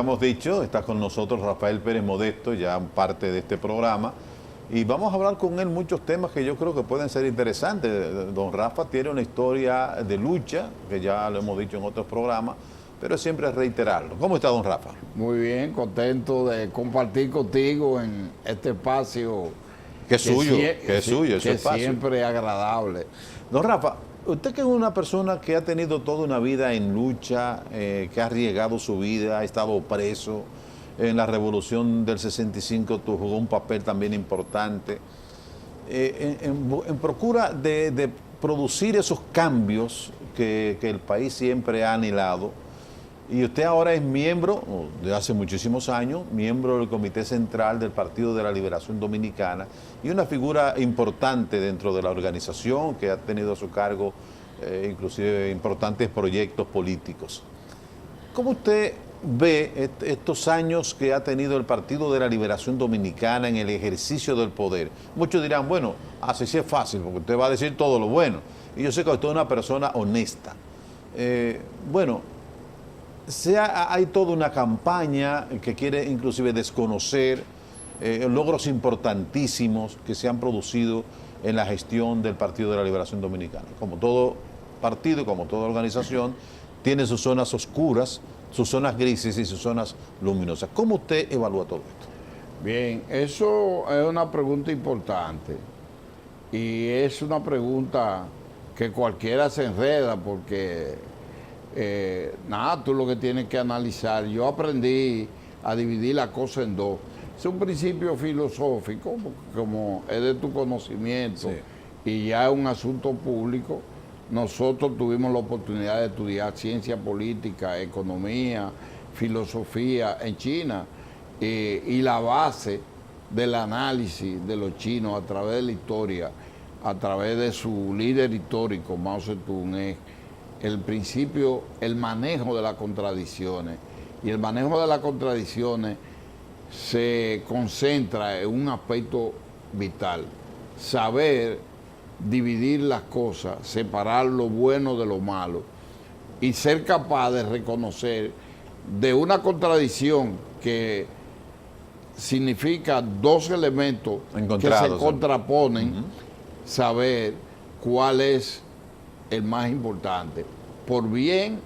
habíamos dicho, está con nosotros Rafael Pérez Modesto, ya parte de este programa, y vamos a hablar con él muchos temas que yo creo que pueden ser interesantes. Don Rafa tiene una historia de lucha, que ya lo hemos dicho en otros programas, pero siempre es reiterarlo. ¿Cómo está, don Rafa? Muy bien, contento de compartir contigo en este espacio. Que es suyo, que es suyo, ese espacio. Siempre es agradable. Don Rafa, usted que es una persona que ha tenido toda una vida en lucha, que ha arriesgado su vida, ha estado preso, en la revolución del 65 jugó un papel también importante, en procura de producir esos cambios que el país siempre ha anhelado. Y usted ahora es miembro, de hace muchísimos años, miembro del Comité Central del Partido de la Liberación Dominicana y una figura importante dentro de la organización que ha tenido a su cargo inclusive importantes proyectos políticos. ¿Cómo usted ve estos años que ha tenido el Partido de la Liberación Dominicana en el ejercicio del poder? Muchos dirán, bueno, así sí es fácil, porque usted va a decir todo lo bueno. Y yo sé que usted es una persona honesta. Hay toda una campaña que quiere inclusive desconocer logros importantísimos que se han producido en la gestión del Partido de la Liberación Dominicana. Como todo partido, como toda organización, tiene sus zonas oscuras, sus zonas grises y sus zonas luminosas. ¿Cómo usted evalúa todo esto? Bien, eso es una pregunta importante y es una pregunta que cualquiera se enreda porque tú lo que tienes que analizar. Yo aprendí a dividir la cosa en dos. Es un principio filosófico, como es de tu conocimiento, sí, y ya es un asunto público. Nosotros tuvimos la oportunidad de estudiar ciencia política, economía, filosofía en China, y la base del análisis de los chinos a través de la historia, a través de su líder histórico, Mao Zedong, es el principio, el manejo de las contradicciones. Y el manejo de las contradicciones se concentra en un aspecto vital: saber dividir las cosas, separar lo bueno de lo malo y ser capaz de reconocer de una contradicción que significa dos elementos que se contraponen, saber cuál es el más importante, por bien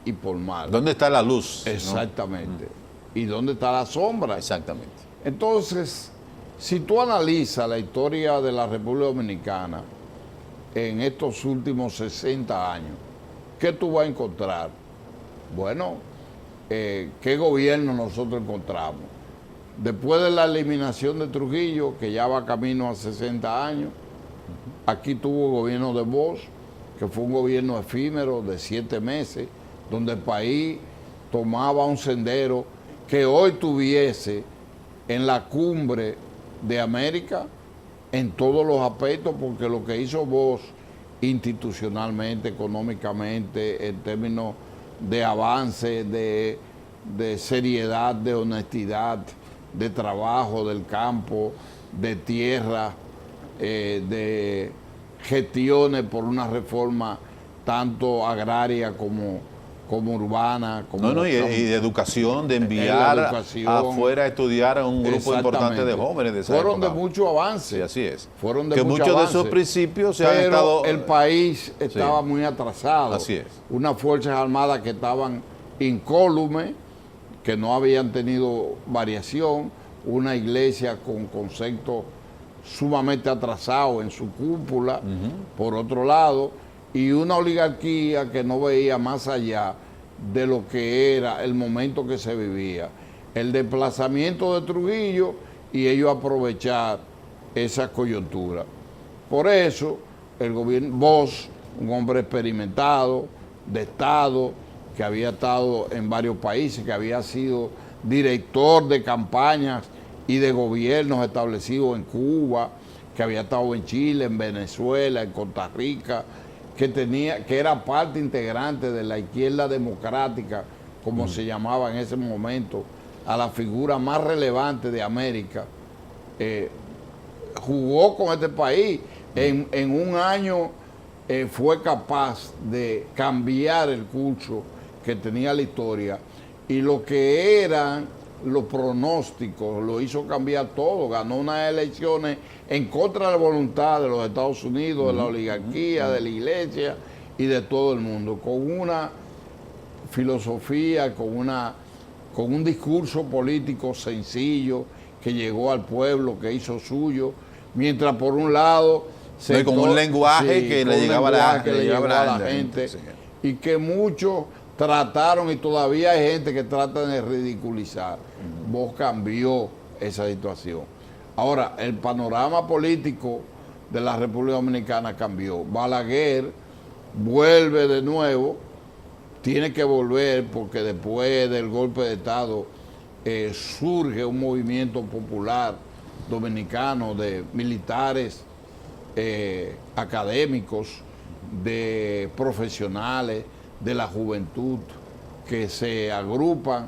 y por mal. ¿Dónde está la luz? Exactamente. ¿No? ¿Y dónde está la sombra? Exactamente. Entonces, si tú analizas la historia de la República Dominicana en estos últimos 60 años, ¿qué tú vas a encontrar? Bueno, ¿qué gobierno nosotros encontramos? Después de la eliminación de Trujillo, que ya va camino a 60 años, aquí tuvo el gobierno de Bosch, que fue un gobierno efímero de 7 meses, donde el país tomaba un sendero que hoy tuviese en la cumbre de América en todos los aspectos, porque lo que hizo Bosch institucionalmente, económicamente, en términos de avance, de seriedad, de honestidad, de trabajo del campo, de tierra, de gestiones por una reforma tanto agraria como urbana. Y de educación, de enviar afuera a estudiar a un grupo importante de jóvenes de esa Fueron época. de mucho avance. Sí, así es. Fueron de que mucho muchos avance, de esos principios se pero han estado... el país estaba muy atrasado. Así es. Unas fuerzas armadas que estaban incólumes, que no habían tenido variación, una iglesia con conceptos sumamente atrasados en su cúpula, por otro lado, y una oligarquía que no veía más allá de lo que era el momento que se vivía. El desplazamiento de Trujillo y ellos aprovechar esa coyuntura. Por eso, el gobierno Bosch, un hombre experimentado, de Estado, que había estado en varios países, que había sido director de campañas y de gobiernos establecidos en Cuba, que había estado en Chile, en Venezuela, en Costa Rica, que era parte integrante de la izquierda democrática, como se llamaba en ese momento, a la figura más relevante de América, jugó con este país. En un año fue capaz de cambiar el curso que tenía la historia y lo que eran los pronósticos lo hizo cambiar todo. Ganó unas elecciones en contra de la voluntad de los Estados Unidos, de la oligarquía, de la iglesia y de todo el mundo, con una filosofía, con un discurso político sencillo que llegó al pueblo, que hizo suyo, mientras por un lado con un lenguaje que le llegaba a la gente, sí. Y que muchos trataron, y todavía hay gente que trata de ridiculizar. Vos cambió esa situación. Ahora, el panorama político de la República Dominicana cambió. Balaguer vuelve de nuevo, tiene que volver porque después del golpe de Estado surge un movimiento popular dominicano de militares, académicos, de profesionales, de la juventud, que se agrupan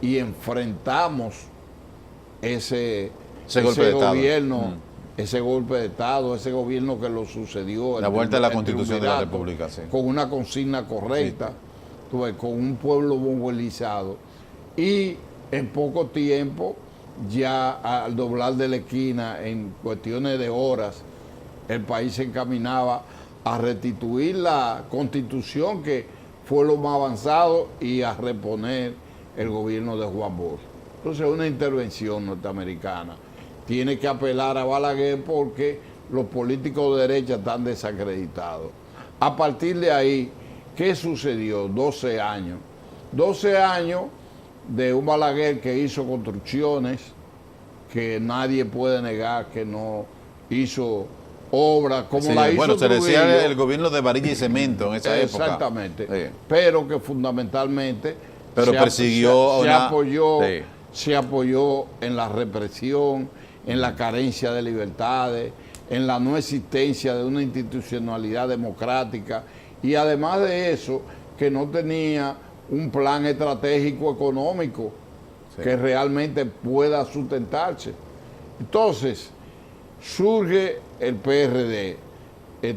y enfrentamos ese gobierno, ese golpe de Estado, ese gobierno que lo sucedió. La vuelta a la Constitución de la República, sí. Con una consigna correcta, sí. Con un pueblo movilizado. Y en poco tiempo, ya al doblar de la esquina, en cuestiones de horas, el país se encaminaba a restituir la Constitución, que fue lo más avanzado, y a reponer el gobierno de Juan Bosch. Entonces, una intervención norteamericana tiene que apelar a Balaguer porque los políticos de derecha están desacreditados. A partir de ahí, ¿qué sucedió? 12 años. 12 años de un Balaguer que hizo construcciones, que nadie puede negar que no hizo obras como sí, la hizo bueno, se Trujillo. decía el gobierno de varilla y cemento en esa época. Exactamente. Sí. Pero que fundamentalmente se apoyó en la represión, en la carencia de libertades, en la no existencia de una institucionalidad democrática, y además de eso, que no tenía un plan estratégico económico que realmente pueda sustentarse. Entonces, surge el PRD,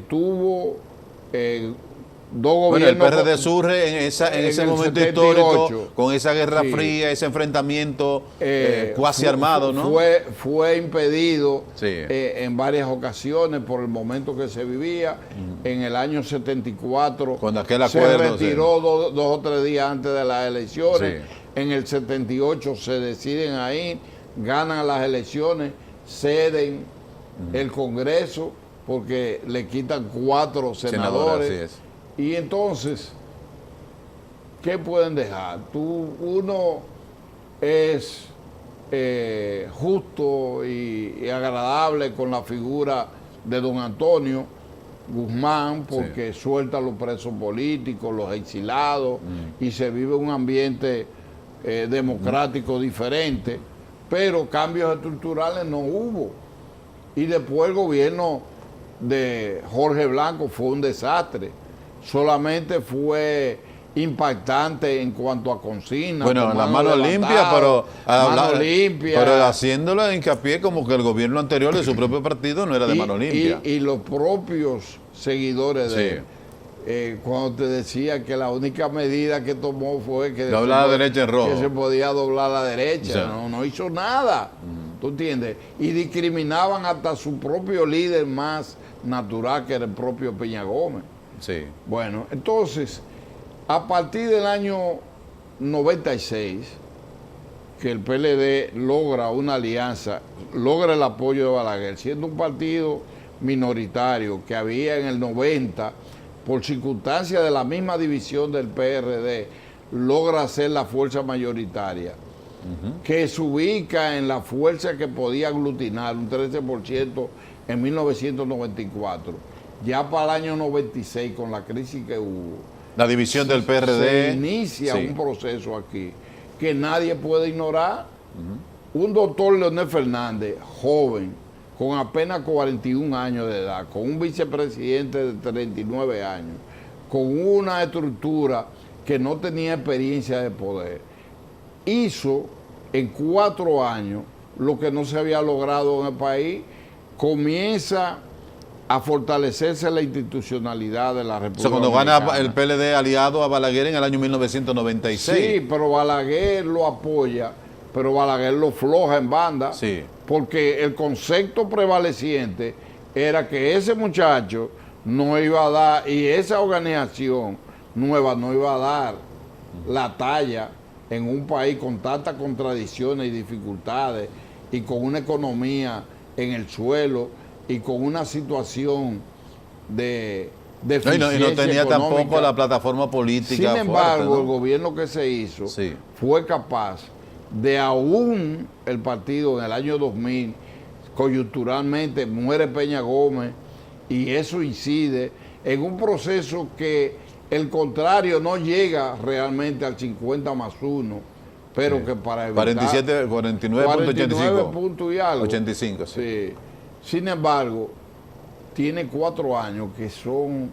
tuvo dos gobiernos. Bueno, el PRD surge en ese momento 78, histórico, con esa guerra fría, ese enfrentamiento cuasi armado, ¿no? Fue impedido en varias ocasiones por el momento que se vivía. En el año 74 con aquel acuerdo, se retiró dos o tres días antes de las elecciones. En el 78 se deciden ahí, ganan las elecciones, ceden el Congreso porque le quitan 4 senadores. Y entonces, ¿qué pueden dejar? Uno es justo y agradable con la figura de don Antonio Guzmán, porque suelta a los presos políticos, los exilados, y se vive un ambiente democrático diferente, pero cambios estructurales no hubo. Y después el gobierno de Jorge Blanco fue un desastre. Solamente fue impactante en cuanto a consignas. Bueno, la mano limpia, pero haciéndolo hincapié como que el gobierno anterior de su propio partido no era de mano limpia. Y los propios seguidores de cuando te decía que la única medida que tomó fue que doblar la derecha en rojo, que se podía doblar la derecha, no hizo nada. ¿Tú entiendes? Y discriminaban hasta su propio líder más natural, que era el propio Peña Gómez. Sí. Bueno, entonces, a partir del año 96, que el PLD logra una alianza, logra el apoyo de Balaguer, siendo un partido minoritario que había en el 90, por circunstancias de la misma división del PRD, logra ser la fuerza mayoritaria, que se ubica en la fuerza que podía aglutinar un 13% en 1994. Ya para el año 96, con la crisis que hubo, la división del PRD, se inicia un proceso aquí que nadie puede ignorar. Un doctor Leonel Fernández, joven, con apenas 41 años de edad, con un vicepresidente de 39 años, con una estructura que no tenía experiencia de poder, hizo en 4 años lo que no se había logrado en el país. Comienza a fortalecerse la institucionalidad de la República O sea, cuando Dominicana. gana el PLD aliado a Balaguer en el año 1996. Sí, pero Balaguer lo apoya, pero Balaguer lo floja en banda, Sí. porque el concepto prevaleciente era que ese muchacho no iba a dar, y esa organización nueva no iba a dar la talla en un país con tantas contradicciones y dificultades, y con una economía en el suelo, y con una situación de No, y deficiencia no tenía económica. tampoco la plataforma política Sin embargo, fuerte, el ¿no? gobierno que se hizo Sí. fue capaz de, aún el partido en el año 2000, coyunturalmente muere Peña Gómez, y eso incide en un proceso que el contrario no llega realmente al 50+1, pero Sí. que para evitar 49.85. puntos y algo. 85, sí. Sí. Sin embargo, tiene 4 años que son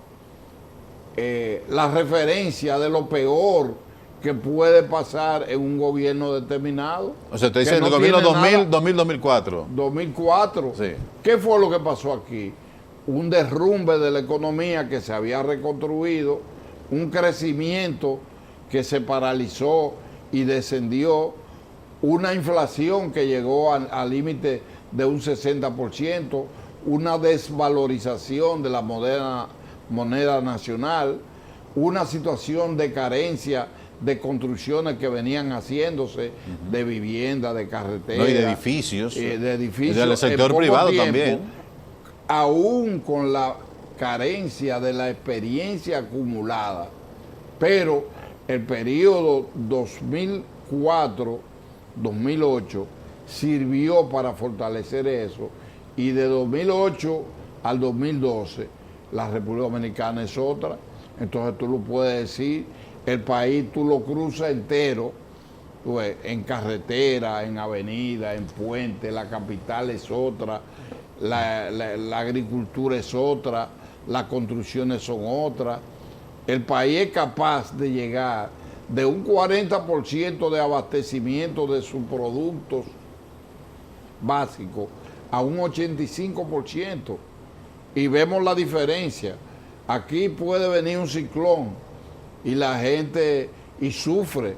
la referencia de lo peor que puede pasar en un gobierno determinado. O sea, usted dice que en el no gobierno tiene 2000, nada. 2004. 2004. Sí. ¿Qué fue lo que pasó aquí? Un derrumbe de la economía que se había reconstruido, un crecimiento que se paralizó y descendió, una inflación que llegó al límite de un 60%, una desvalorización de la moneda nacional, una situación de carencia de construcciones que venían haciéndose, de vivienda, de carreteras. No, y de edificios. De edificios. Del sector En poco privado tiempo, también. Aún con la carencia de la experiencia acumulada. Pero el periodo 2004-2008 sirvió para fortalecer eso, y de 2008 al 2012 la República Dominicana es otra. Entonces tú lo puedes decir, el país tú lo cruzas entero, pues, en carretera, en avenida, en puente, la capital es otra, la agricultura es otra, las construcciones son otras. El país es capaz de llegar de un 40% de abastecimiento de sus productos básicos a un 85%. Y vemos la diferencia. Aquí puede venir un ciclón y la gente sufre.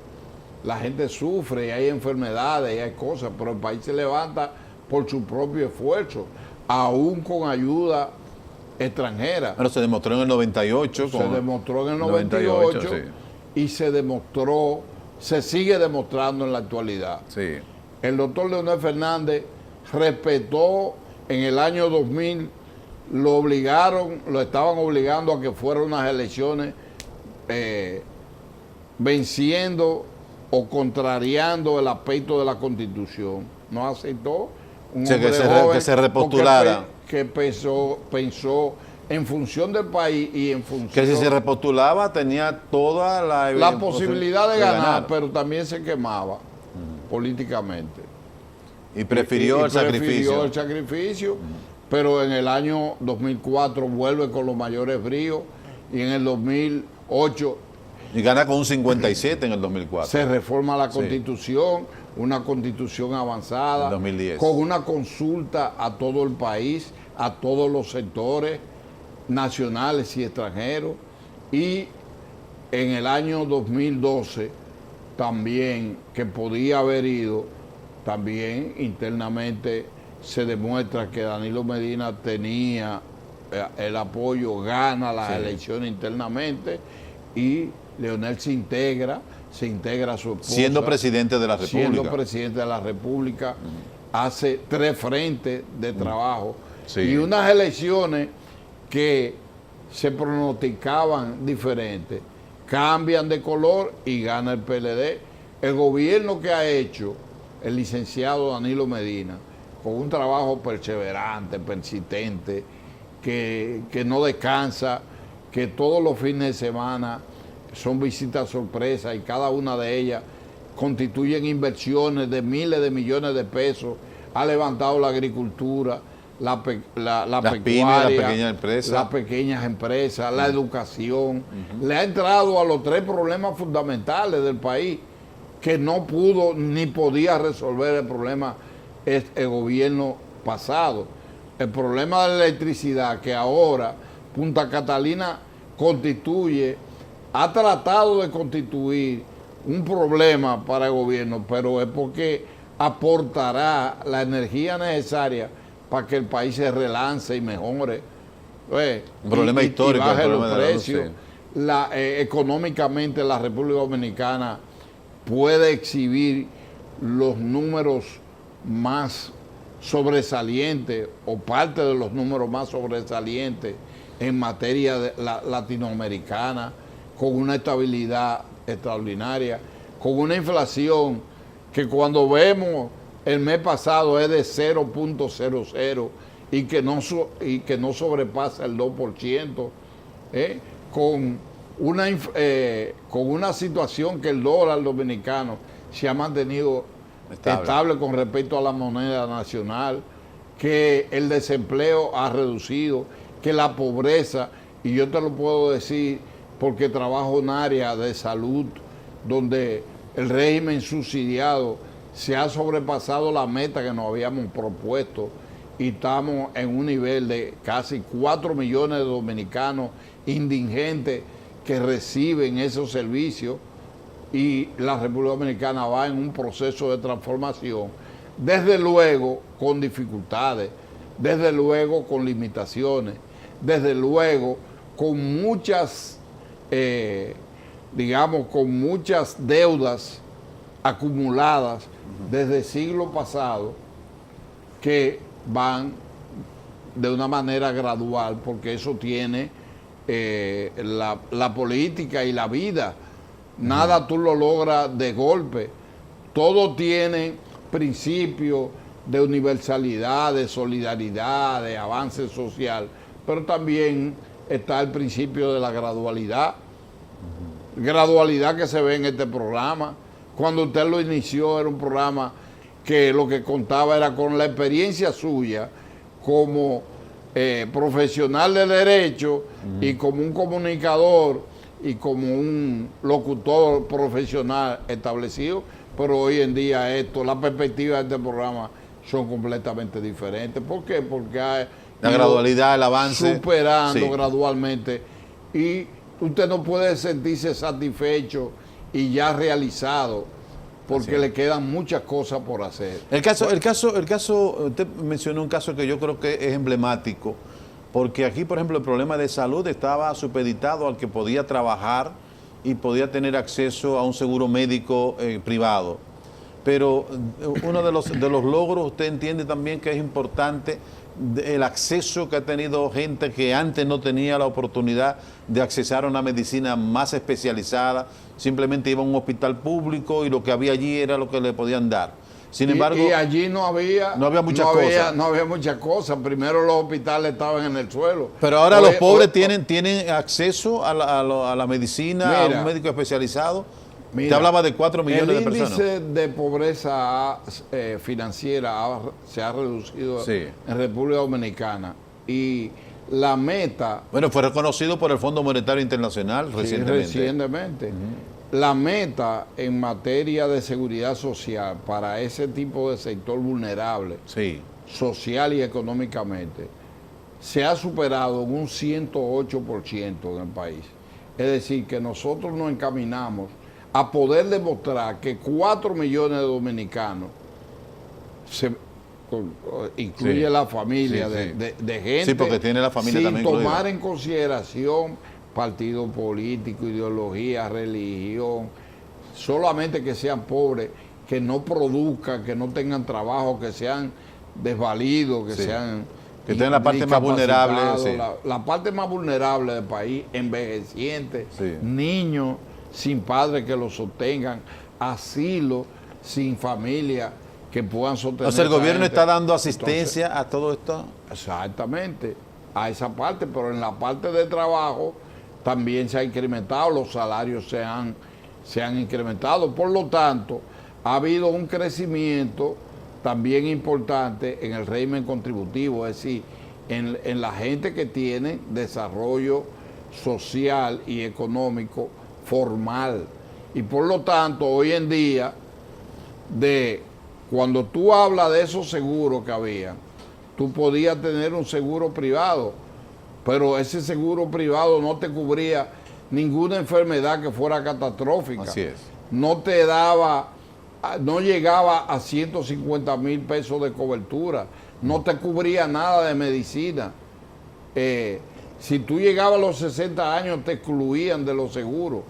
La gente sufre y hay enfermedades y hay cosas, pero el país se levanta por su propio esfuerzo, aún con ayuda extranjera. Pero se demostró en el 98. Se demostró en el 98 sí. y se sigue demostrando en la actualidad. Sí. El doctor Leonel Fernández respetó en el año 2000, lo estaban obligando a que fueran unas elecciones venciendo o contrariando el aspecto de la Constitución. No aceptó un O sea, hombre que joven se repostulara. que pensó en función del país y en función... Que si se repostulaba tenía toda la posibilidad de ganar, pero también se quemaba políticamente. Y prefirió el sacrificio. El sacrificio, pero en el año 2004 vuelve con los mayores bríos, y en el 2008 Y gana con un 57 en el 2004. se reforma la Constitución, una Constitución avanzada, En 2010. con una consulta a todo el país, a todos los sectores nacionales y extranjeros, y en el año 2012 también, que podía haber ido, también internamente se demuestra que Danilo Medina tenía el apoyo, gana las elecciones internamente, y Leonel se integra a su esposa. Siendo presidente de la República. Siendo presidente de la República, hace 3 frentes de trabajo, Sí. y unas elecciones que se pronosticaban diferentes, cambian de color y gana el PLD. El gobierno que ha hecho el licenciado Danilo Medina, con un trabajo perseverante, persistente, que no descansa, que todos los fines de semana son visitas sorpresas, y cada una de ellas constituyen inversiones de miles de millones de pesos, ha levantado la agricultura, la pecuaria, las pequeñas empresas, la educación, le ha entrado a los 3 problemas fundamentales del país, que no pudo ni podía resolver el problema el gobierno pasado. el problema de la electricidad, que ahora Punta Catalina ha tratado de constituir un problema para el gobierno, pero es porque aportará la energía necesaria para que el país se relance y mejore. Un problema histórico. Y baje los precios. Económicamente la República Dominicana puede exhibir los números más sobresalientes o parte de los números más sobresalientes en materia latinoamericana, con una estabilidad extraordinaria, con una inflación que cuando vemos el mes pasado es de 0.00 y que no sobrepasa el 2%, con una situación que el dólar dominicano se ha mantenido estable con respecto a la moneda nacional, que el desempleo ha reducido, que la pobreza, y yo te lo puedo decir porque trabajo en un área de salud donde el régimen subsidiado se ha sobrepasado la meta que nos habíamos propuesto y estamos en un nivel de casi 4 millones de dominicanos indigentes que reciben esos servicios, y la República Dominicana va en un proceso de transformación, desde luego con dificultades, desde luego con limitaciones, desde luego con muchas, con muchas deudas acumuladas desde el siglo pasado que van de una manera gradual, porque eso tiene la política y la vida. Nada tú lo logras de golpe. Todo tiene principios de universalidad, de solidaridad, de avance social, pero también está el principio de la gradualidad. Gradualidad que se ve en este programa. Cuando usted lo inició era un programa que lo que contaba era con la experiencia suya como profesional de derecho y como un comunicador y como un locutor profesional establecido, pero hoy en día las perspectivas de este programa son completamente diferentes. ¿Por qué? Porque hay la gradualidad, el avance, superando gradualmente, y usted no puede sentirse satisfecho y ya realizado, porque le quedan muchas cosas por hacer. El caso, usted mencionó un caso que yo creo que es emblemático, porque aquí, por ejemplo, el problema de salud estaba supeditado al que podía trabajar y podía tener acceso a un seguro médico privado. Pero uno de los logros, usted entiende también que es importante el acceso que ha tenido gente que antes no tenía la oportunidad de accesar a una medicina más especializada, simplemente iba a un hospital público y lo que había allí era lo que le podían dar. Sin embargo, y allí no había muchas cosas. Primero los hospitales estaban en el suelo. Pero ahora los pobres tienen acceso a la medicina, a un médico especializado. Te hablaba de 4 millones de personas. El índice de pobreza financiera se ha reducido en República Dominicana. Y la meta... Bueno, fue reconocido por el Fondo Monetario Internacional recientemente. La meta en materia de seguridad social para ese tipo de sector vulnerable, social y económicamente, se ha superado en un 108% en el país. Es decir, que nosotros nos encaminamos a poder demostrar que 4 millones de dominicanos, incluye la familia de gente, sí, porque tiene la familia sin también tomar en consideración partido político, ideología, religión, solamente que sean pobres, que no produzcan, que no tengan trabajo, que sean desvalidos, que sean... Que tengan la parte más vulnerable. La parte más vulnerable del país, envejecientes, niños sin padres que los sostengan, asilo sin familia que puedan sostener. O sea, el gobierno está dando asistencia a todo esto. Exactamente, a esa parte, pero en la parte de trabajo también se ha incrementado, los salarios se han incrementado. Por lo tanto, ha habido un crecimiento también importante en el régimen contributivo, es decir, en la gente que tiene desarrollo social y económico formal. Y por lo tanto, hoy en día, cuando tú hablas de esos seguros que había, tú podías tener un seguro privado, pero ese seguro privado no te cubría ninguna enfermedad que fuera catastrófica. Así es. No te daba, no llegaba a 150,000 pesos de cobertura, no te cubría nada de medicina. Si tú llegabas a los 60 años te excluían de los seguros.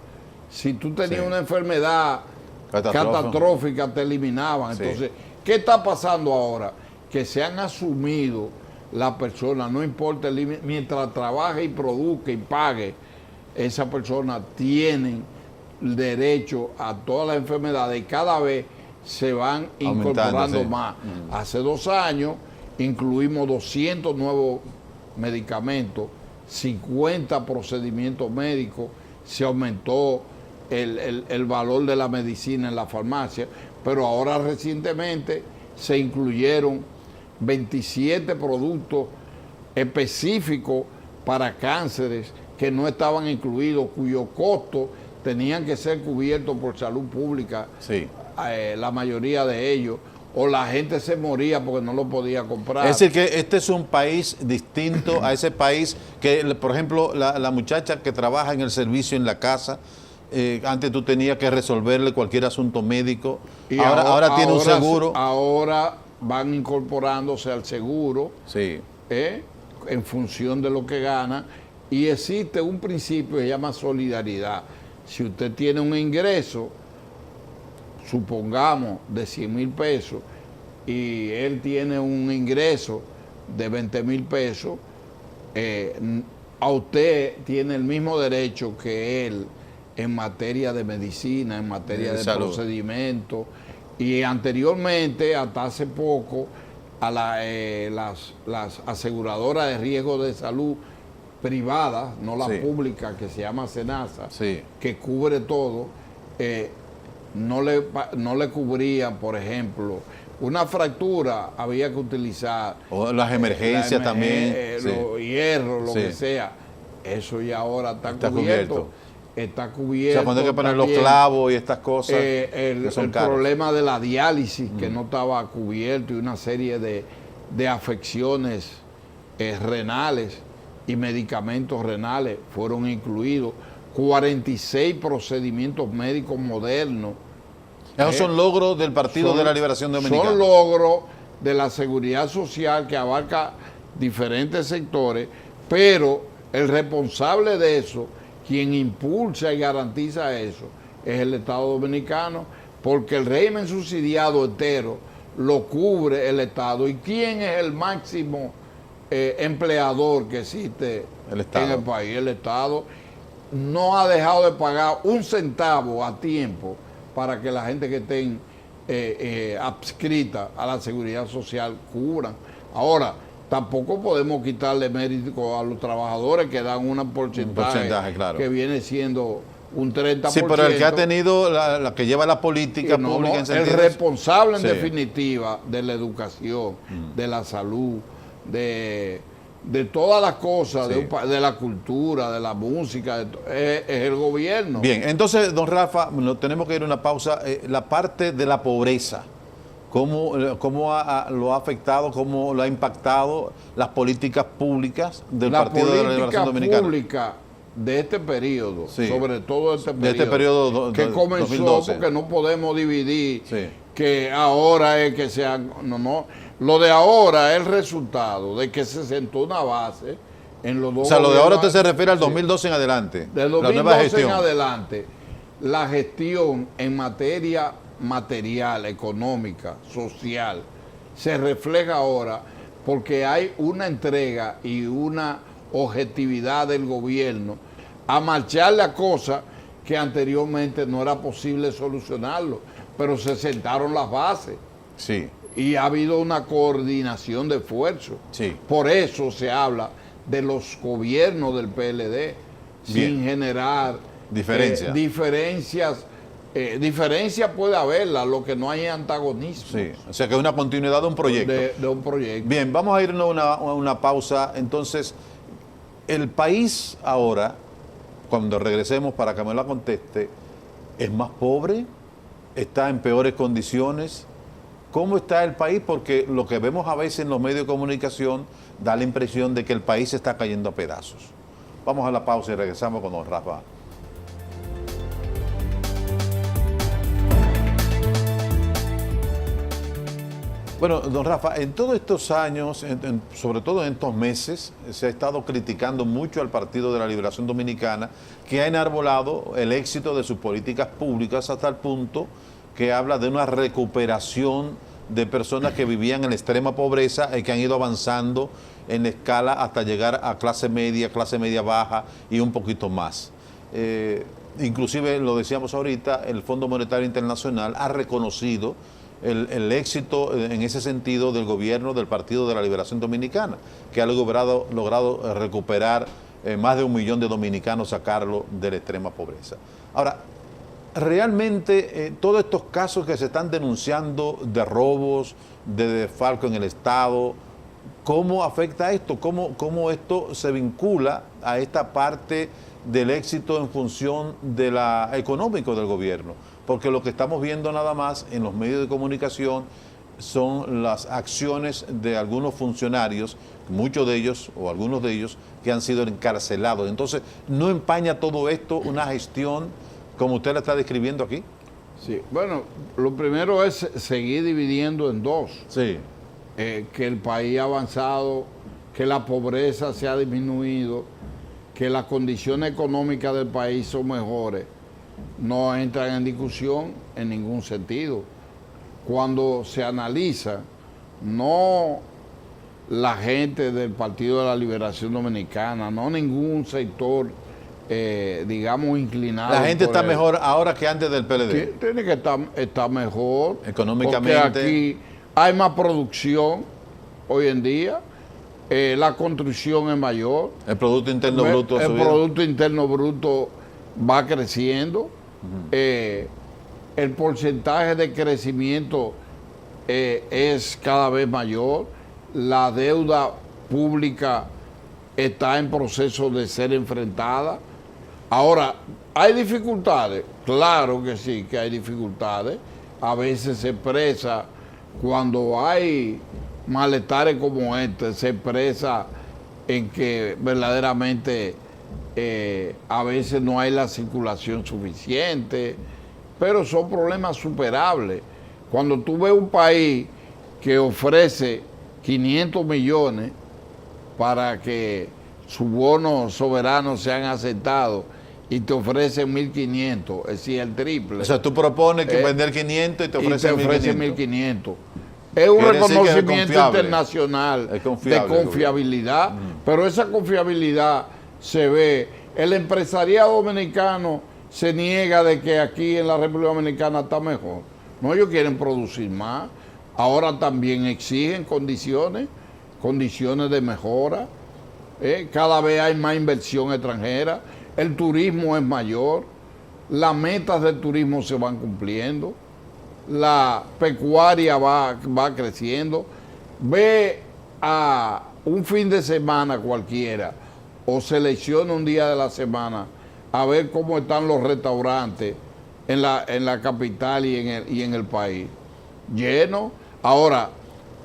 Si tú tenías una enfermedad catastrófica te eliminaban. Sí. Entonces, ¿qué está pasando ahora? Que se han asumido las personas, no importa el límite, mientras trabaje y produzca y pague, esa persona tienen derecho a todas las enfermedades y cada vez se van incorporando sí. más. Hace 2 años incluimos 200 nuevos medicamentos, 50 procedimientos médicos, se aumentó el valor de la medicina en la farmacia, pero ahora recientemente se incluyeron 27 productos específicos para cánceres que no estaban incluidos, cuyos costos tenían que ser cubiertos por salud pública, Sí. La mayoría de ellos, o la gente se moría porque no lo podía comprar. Es decir, que este es un país distinto a ese país que, por ejemplo, la muchacha que trabaja en el servicio en la casa, antes tú tenías que resolverle cualquier asunto médico, Y ahora tiene un seguro. Ahora van incorporándose al seguro, Sí. en función de lo que gana, y existe un principio que se llama solidaridad. Si usted tiene un ingreso, supongamos de 100,000 pesos, y él tiene un ingreso de 20,000 pesos, a usted tiene el mismo derecho que él en materia de medicina, en materia de procedimientos, y anteriormente, hasta hace poco, a las aseguradoras de riesgo de salud privadas, no la pública, que se llama SENASA, que cubre todo, no le cubrían, por ejemplo, una fractura, había que utilizar... O las emergencias también. Los hierros, lo que sea. Eso ya ahora está cubierto. Está cubierto. O sea, cuando hay que poner los clavos y estas cosas. El problema de la diálisis, que no estaba cubierto, y una serie de afecciones renales y medicamentos renales fueron incluidos. 46 procedimientos médicos modernos. Esos son logros del Partido de la Liberación Dominicana. Son logros de la seguridad social que abarca diferentes sectores, pero el responsable de eso, quien impulsa y garantiza eso, es el Estado Dominicano, porque el régimen subsidiado entero lo cubre el Estado. ¿Y quién es el máximo empleador que existe en el país? El Estado no ha dejado de pagar un centavo a tiempo para que la gente que esté adscrita a la seguridad social cubran. Ahora, tampoco podemos quitarle mérito a los trabajadores que dan un porcentaje claro, que viene siendo un 30%. Sí, pero el que ha tenido, la que lleva la política pública en sentido... El responsable en definitiva de la educación, de la salud, de todas las cosas, de la cultura, de la música, es el gobierno. Bien, entonces, don Rafa, tenemos que ir a una pausa. La parte de la pobreza, ¿cómo lo ha afectado, cómo lo ha impactado las políticas públicas del Partido de la Liberación Dominicana? La política pública de este periodo, sobre todo de este periodo que comenzó 2012. Porque no podemos dividir que ahora es que sean... No. Lo de ahora es el resultado de que se sentó una base en los dos. O sea, lo de ahora usted se refiere al 2012 en adelante. Del 2012 en adelante, la gestión en materia material, económica, social, se refleja ahora porque hay una entrega y una objetividad del gobierno a marcharle a cosas que anteriormente no era posible solucionarlo, pero se sentaron las bases. Sí. Y ha habido una coordinación de esfuerzos. Por eso se habla de los gobiernos del PLD, sin generar diferencias. Diferencias puede haberla, lo que no hay antagonismo. O sea que es una continuidad de un proyecto. De un proyecto. Bien, vamos a irnos a una pausa. Entonces, el país ahora, cuando regresemos para que me la conteste, ¿es más pobre? ¿Está en peores condiciones? cómo está el país, porque lo que vemos a veces en los medios de comunicación da la impresión de que el país se está cayendo a pedazos. Vamos a la pausa y regresamos con don Rafa. Bueno, don Rafa, en todos estos años, sobre todo en estos meses, se ha estado criticando mucho al Partido de la Liberación Dominicana, que ha enarbolado el éxito de sus políticas públicas hasta el punto que habla de una recuperación de personas que vivían en la extrema pobreza y que han ido avanzando en escala hasta llegar a clase media baja y un poquito más. Inclusive, lo decíamos ahorita, el Fondo Monetario Internacional ha reconocido el éxito en ese sentido del gobierno del Partido de la Liberación Dominicana, que ha logrado recuperar más de 1 millón de dominicanos, sacarlo de la extrema pobreza. Ahora, realmente todos estos casos que se están denunciando de robos, de desfalco en el Estado, ¿cómo afecta esto? ¿Cómo esto se vincula a esta parte del éxito en función de la económico del gobierno? Porque lo que estamos viendo nada más en los medios de comunicación son las acciones de algunos funcionarios, muchos de ellos o algunos de ellos que han sido encarcelados. Entonces, ¿no empaña todo esto una gestión como usted la está describiendo aquí? Sí, bueno, lo primero es seguir dividiendo en dos. Sí. Que el país ha avanzado, que la pobreza se ha disminuido, que las condiciones económicas del país son mejores, no entran en discusión en ningún sentido. Cuando se analiza, no la gente del Partido de la Liberación Dominicana, no ningún sector, digamos, inclinado. La gente está mejor ahora que antes del PLD. Tiene que estar mejor. Económicamente. Porque aquí hay más producción hoy en día, la construcción es mayor. El Producto Interno Bruto ha El subido. Producto Interno Bruto va creciendo. El porcentaje de crecimiento es cada vez mayor. La deuda pública está en proceso de ser enfrentada. Ahora, ¿hay dificultades? Claro que sí, que hay dificultades. A veces se expresa, cuando hay malestares como este, se expresa en que verdaderamente a veces no hay la circulación suficiente, pero son problemas superables. Cuando tú ves un país que ofrece 500 millones para que sus bonos soberanos sean aceptados y te ofrecen 1.500, es decir, el triple. O sea, tú propones que vender 500 y te ofrecen 1.500. Es un reconocimiento internacional de confiabilidad, pero esa confiabilidad se ve. El empresariado dominicano se niega de que aquí en la República Dominicana está mejor. No, ellos quieren producir más. Ahora también exigen condiciones de mejora. Cada vez hay más inversión extranjera. El turismo es mayor. Las metas del turismo se van cumpliendo. La pecuaria va creciendo. Ve a un fin de semana cualquiera o selecciona un día de la semana a ver cómo están los restaurantes en la capital y en el país. Lleno. Ahora,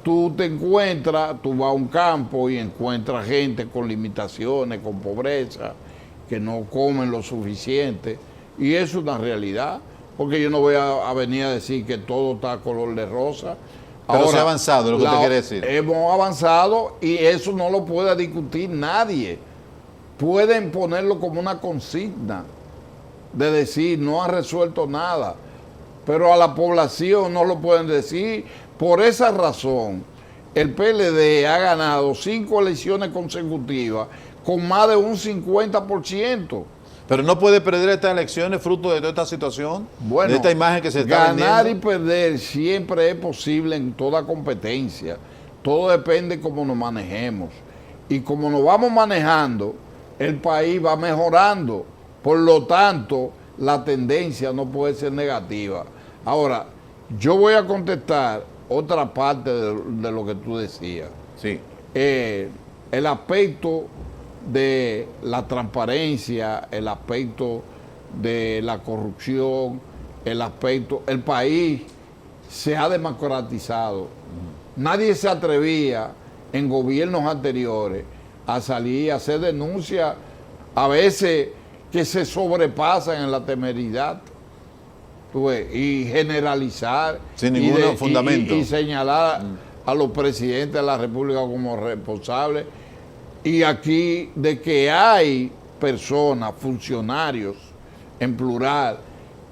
tú vas a un campo y encuentras gente con limitaciones, con pobreza, que no comen lo suficiente. Y eso es una realidad. Porque yo no voy a venir a decir que todo está color de rosa. Pero ahora, se ha avanzado, lo que usted quiere decir. Hemos avanzado y eso no lo puede discutir nadie. Pueden ponerlo como una consigna de decir, no ha resuelto nada. Pero a la población no lo pueden decir. Por esa razón, el PLD ha ganado 5 elecciones consecutivas con más de un 50%. Pero no puede perder estas elecciones fruto de toda esta situación, bueno, de esta imagen que se está vendiendo. Ganar y perder siempre es posible en toda competencia. Todo depende de cómo nos manejemos. Y como nos vamos manejando, el país va mejorando. Por lo tanto, la tendencia no puede ser negativa. Ahora, yo voy a contestar otra parte de lo que tú decías. Sí. El aspecto de la transparencia, el aspecto de la corrupción, el país se ha democratizado. Nadie se atrevía en gobiernos anteriores a salir a hacer denuncias, a veces que se sobrepasan en la temeridad, y generalizar sin ningún fundamento y señalar a los presidentes de la República como responsables. Y aquí de que hay personas, funcionarios en plural,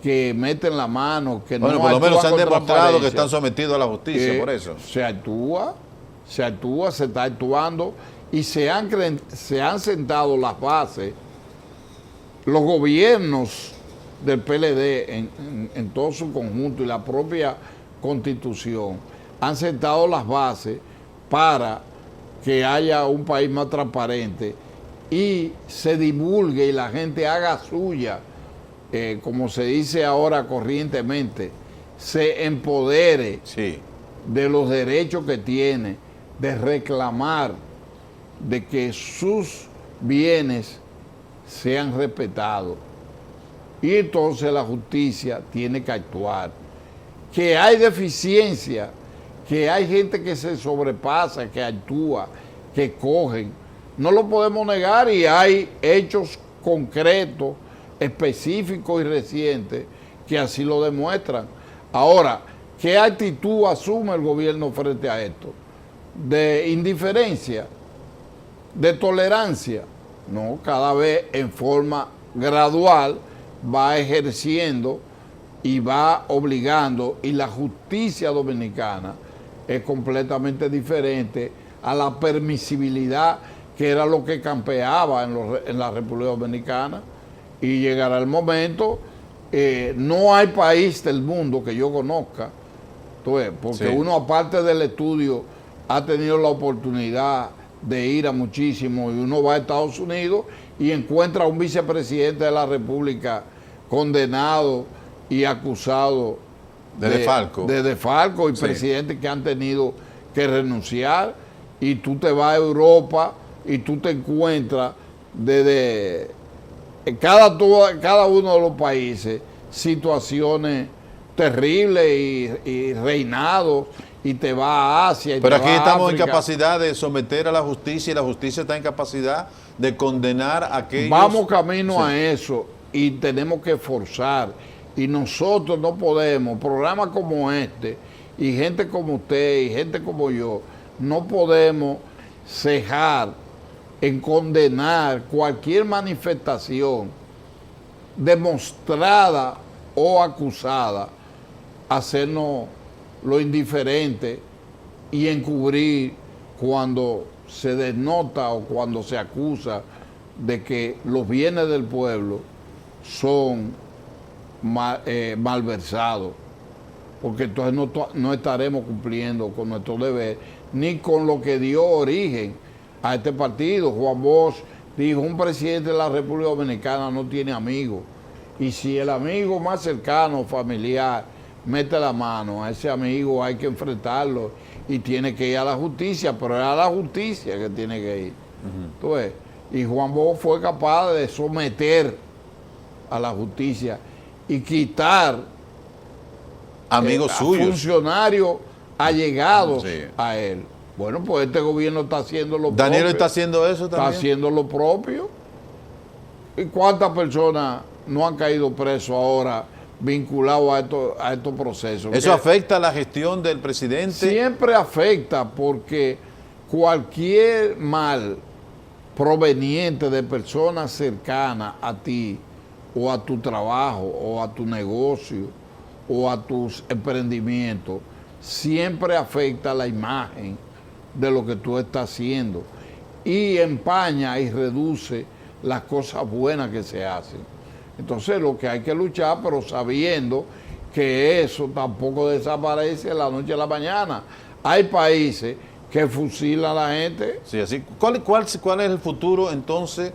que meten la mano, que bueno, no por lo menos se han actúan con demostrado que transparencia. están sometidos a la justicia por eso. Se actúa, se está actuando y se han sentado las bases, los gobiernos del PLD en todo su conjunto y la propia Constitución han sentado las bases para que haya un país más transparente y se divulgue y la gente haga suya, como se dice ahora corrientemente, se empodere de los derechos que tiene, de reclamar de que sus bienes sean respetados. Y entonces la justicia tiene que actuar. Que hay deficiencia, que hay gente que se sobrepasa, que actúa, que cogen, no lo podemos negar y hay hechos concretos, específicos y recientes que así lo demuestran. Ahora, ¿qué actitud asume el gobierno frente a esto? ¿De indiferencia? ¿De tolerancia? No, cada vez en forma gradual va ejerciendo y va obligando, y la justicia dominicana es completamente diferente a la permisibilidad que era lo que campeaba en la República Dominicana, y llegará el momento, no hay país del mundo que yo conozca, porque uno aparte del estudio ha tenido la oportunidad de ir a muchísimo, y uno va a Estados Unidos y encuentra a un vicepresidente de la República condenado y acusado de desfalco y presidentes que han tenido que renunciar, y tú te vas a Europa y tú te encuentras desde cada uno de los países situaciones terribles y reinados, y te vas a Asia. Pero aquí estamos en capacidad de someter a la justicia, y la justicia está en capacidad de condenar a aquellos. Vamos camino a eso, y tenemos que forzar. Y nosotros no podemos, programas como este, y gente como usted, y gente como yo, no podemos cejar en condenar cualquier manifestación demostrada o acusada, hacernos lo indiferente y encubrir cuando se denota o cuando se acusa de que los bienes del pueblo son malversados, porque entonces no estaremos cumpliendo con nuestro deber ni con lo que dio origen a este partido. Juan Bosch dijo: un presidente de la República Dominicana no tiene amigos, y si el amigo más cercano, familiar, mete la mano, a ese amigo hay que enfrentarlo y tiene que ir a la justicia, pero es a la justicia que tiene que ir. Entonces, y Juan Bosch fue capaz de someter a la justicia y quitar amigos suyos, funcionarios allegados a él. Bueno, pues este gobierno está haciendo lo propio. Daniel está haciendo eso también. Está haciendo lo propio. ¿Y cuántas personas no han caído presos ahora vinculados a estos procesos? ¿Eso afecta a la gestión del presidente? Siempre afecta, porque cualquier mal proveniente de personas cercanas a ti, o a tu trabajo, o a tu negocio, o a tus emprendimientos, siempre afecta la imagen de lo que tú estás haciendo, y empaña y reduce las cosas buenas que se hacen. Entonces lo que hay que luchar, pero sabiendo que eso tampoco desaparece de la noche a la mañana. Hay países que fusilan a la gente. Sí, así. ¿Cuál es el futuro entonces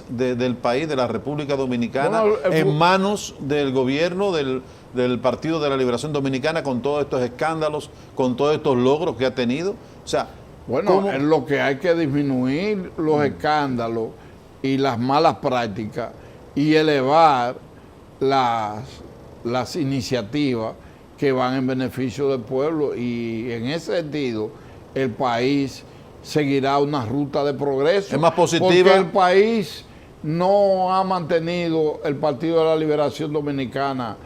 del país, de la República Dominicana, en manos del gobierno del Partido de la Liberación Dominicana, con todos estos escándalos, con todos estos logros que ha tenido? O sea, bueno, es lo que hay que disminuir los escándalos y las malas prácticas, y elevar las iniciativas que van en beneficio del pueblo, y en ese sentido el país seguirá una ruta de progreso. Es más positiva. Porque el país no ha mantenido el Partido de la Liberación Dominicana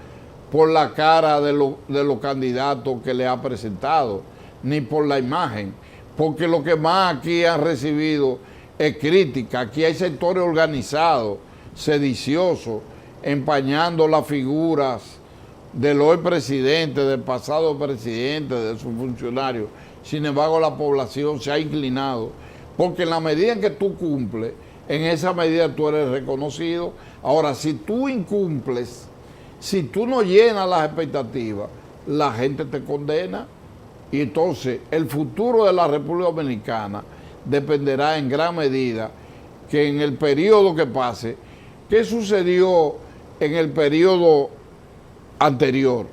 por la cara de los candidatos que le ha presentado, ni por la imagen, porque lo que más aquí han recibido es crítica. Aquí hay sectores organizados, sediciosos, empañando las figuras del hoy presidente, del pasado presidente, de sus funcionarios. Sin embargo, la población se ha inclinado, porque en la medida en que tú cumples, en esa medida tú eres reconocido. Ahora, si tú incumples, si tú no llenas las expectativas, la gente te condena. Y entonces el futuro de la República Dominicana dependerá en gran medida que en el periodo que pase, ¿qué sucedió en el periodo anterior?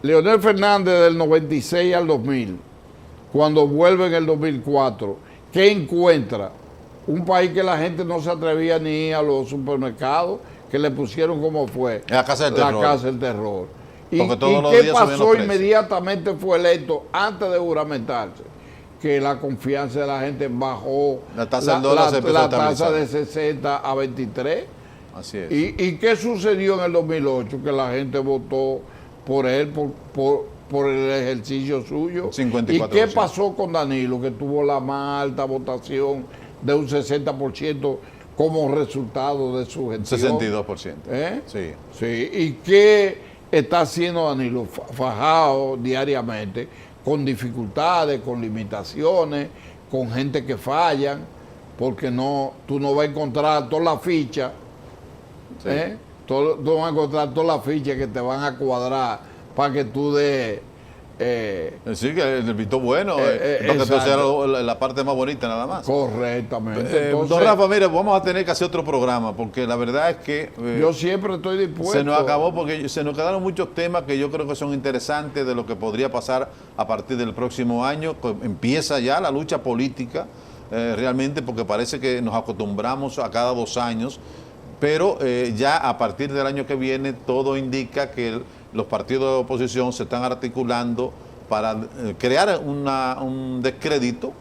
Leonel Fernández del 96 al 2000, cuando vuelve en el 2004, ¿qué encuentra? Un país que la gente no se atrevía ni ir a los supermercados, que le pusieron como fue la Casa del Terror. La Casa del Terror. ¿Y qué pasó inmediatamente? Fue electo antes de juramentarse, que la confianza de la gente bajó, la tasa del dólar se empezó a tasa de 60 a 23. Así es. ¿Y qué sucedió en el 2008? Que la gente votó por él, por el ejercicio suyo. 54%. ¿Y qué pasó con Danilo? Que tuvo la más alta votación de un 60% como resultado de su gestión. 62%. Sí. Sí. ¿Y qué está haciendo Danilo? Fajado diariamente, con dificultades, con limitaciones, con gente que fallan, porque tú no vas a encontrar todas las fichas. Sí. Tú vas a encontrar todas las fichas que te van a cuadrar para que tú des... sí, que el visto bueno, porque entonces era la parte más bonita nada más. Correctamente. Entonces, don Rafa, mire, vamos a tener que hacer otro programa, porque la verdad es que... yo siempre estoy dispuesto. Se nos acabó porque se nos quedaron muchos temas que yo creo que son interesantes de lo que podría pasar a partir del próximo año. Empieza ya la lucha política, realmente, porque parece que nos acostumbramos a cada 2 años, pero ya a partir del año que viene todo indica que los partidos de oposición se están articulando para crear un descrédito,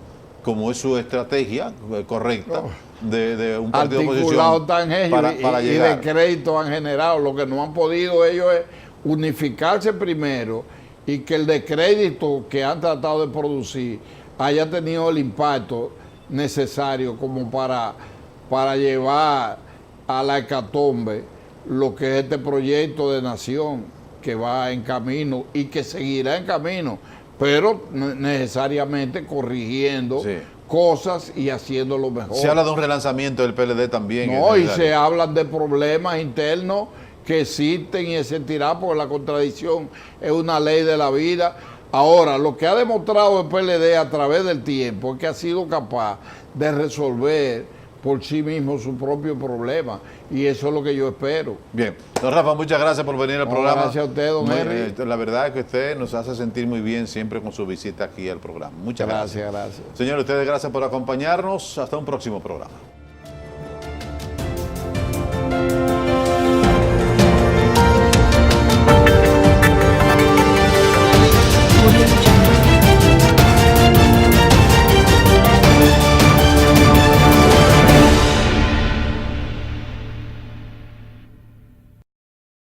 como es su estrategia correcta, de un partido de oposición para llegar. Y descrédito han generado. Lo que no han podido ellos es unificarse primero, y que el descrédito que han tratado de producir haya tenido el impacto necesario como para llevar a la hecatombe lo que es este proyecto de nación, que va en camino y que seguirá en camino, pero necesariamente corrigiendo cosas y haciéndolo mejor. Se habla de un relanzamiento del PLD también. No, y se hablan de problemas internos que existen y existirá, porque la contradicción es una ley de la vida. Ahora, lo que ha demostrado el PLD a través del tiempo es que ha sido capaz de resolver por sí mismo su propio problema, y eso es lo que yo espero. Bien, don Rafa, muchas gracias por venir al programa. Gracias a usted, don Henry. La verdad es que usted nos hace sentir muy bien siempre con su visita aquí al programa. Muchas gracias. Gracias. Señores, ustedes gracias por acompañarnos. Hasta un próximo programa.